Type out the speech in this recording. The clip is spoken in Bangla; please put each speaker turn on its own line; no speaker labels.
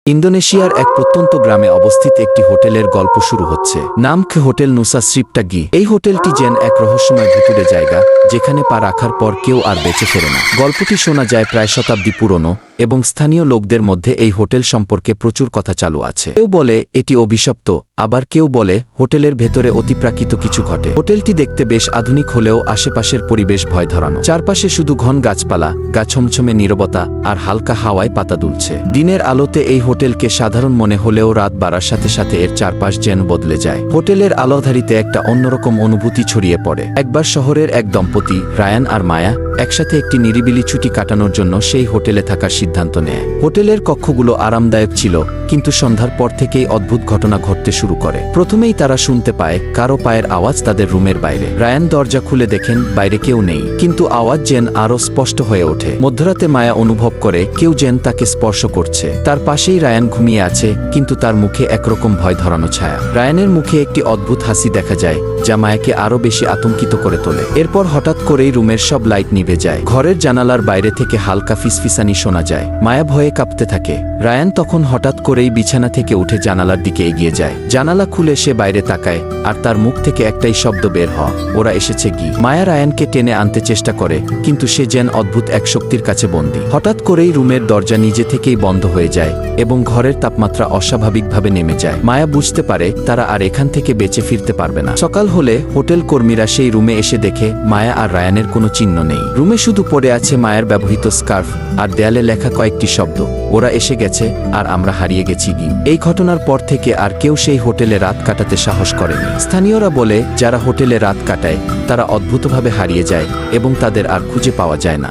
ইন্দোনেশিয়ার এক প্রত্যন্ত গ্রামে অবস্থিত একটি হোটেলের গল্প শুরু হচ্ছে। নাম হোটেল নুসা শ্রিপটাগি। এই হোটেলটি যেন এক রহস্যময় ভুতুড়ে জায়গা, যেখানে পা রাখার পর কেউ আর বেঁচে ফেরে না। গল্পটি শোনা যায় প্রায় শতাব্দী পুরনো, এবং স্থানীয় লোকদের মধ্যে এই হোটেল সম্পর্কে প্রচুর কথা চালু আছে। কেউ বলে এটি অভিশপ্ত, আবার কেউ বলে হোটেলের ভেতরে অতিপ্রাকৃত কিছু ঘটে। হোটেলটি দেখতে বেশ আধুনিক হলেও আশেপাশের পরিবেশ ভয় ধরানো। চারপাশে শুধু ঘন গাছপালা, গা ছমছমে নীরবতা, আর হালকা হাওয়ায় পাতা দুলছে। দিনের আলোতে এই হোটেলকে সাধারণ মনে হলেও রাত বাড়ার সাথে সাথে এর চারপাশ যেন বদলে যায়। হোটেলের আলোধারিতে একটা অন্যরকম অনুভূতি ছড়িয়ে পড়ে। একবার শহরের এক দম্পতি, রায়ান আর মায়া, একসাথে একটি নিরিবিলি ছুটি কাটানোর জন্য সেই হোটেলে থাকার সিদ্ধান্ত নেয়। হোটেলের কক্ষগুলো আরামদায়ক ছিল, কিন্তু সন্ধ্যার পর থেকেই অদ্ভুত ঘটনা ঘটতে শুরু করে। প্রথমেই তারা শুনতে পায় কারো পায়ের আওয়াজ তাদের রুমের বাইরে। রায়ান দরজা খুলে দেখেন বাইরে কেউ নেই, কিন্তু আওয়াজ যেন আরো স্পষ্ট হয়ে ওঠে। মধ্যরাতে মায়া অনুভব করে কেউ যেন তাকে স্পর্শ করছে। তার পাশেই রায়ান ঘুমিয়ে আছে, কিন্তু তার মুখে একরকম ভয় ধরানো ছায়া। রায়ানের মুখে একটি অদ্ভুত হাসি দেখা যায়, যা মায়াকে আরো বেশি আতঙ্কিত করে তোলে। এরপর হঠাৎ করেই রুমের সব লাইট নিভে যায়। ঘরের জানালার বাইরে থেকে হালকা ফিসফিসানি শোনা যায়। মায়া ভয়ে কাঁপতে থাকে। রায়ান তখন হঠাৎ করেই বিছানা থেকে উঠে জানালার দিকে এগিয়ে যায়। জানালা খুলে সে বাইরে তাকায়, আর তার মুখ থেকে একটাই শব্দ বের হয়, ওরা এসেছে কি। মায়া রায়ানকে টেনে আনতে চেষ্টা করে, কিন্তু সে যেন অদ্ভুত এক শক্তির কাছে বন্দী। হঠাৎ করেই রুমের দরজা নিজে থেকেই বন্ধ হয়ে যায়, এবং ঘরের তাপমাত্রা অস্বাভাবিকভাবে নেমে যায়। মায়া বুঝতে পারে তারা আর এখান থেকে বেঁচে ফিরতে পারবে না। সকাল হলে হোটেল কর্মীরা সেই রুমে এসে দেখে মায়া আর রায়ানের কোনো চিহ্ন নেই। রুমে শুধু পড়ে আছে মায়ের ব্যবহৃত স্কার্ফ, আর দেয়ালে লেখা কয়েকটি শব্দ, ওরা এসে গেছে আর আমরা হারিয়ে গেছি গি। এই ঘটনার পর থেকে আর কেউ সেই হোটেলে রাত কাটাতে সাহস করেনি। স্থানীয়রা বলে যারা হোটেলে রাত কাটায় তারা অদ্ভুতভাবে হারিয়ে যায়, এবং তাদের আর খুঁজে পাওয়া যায় না।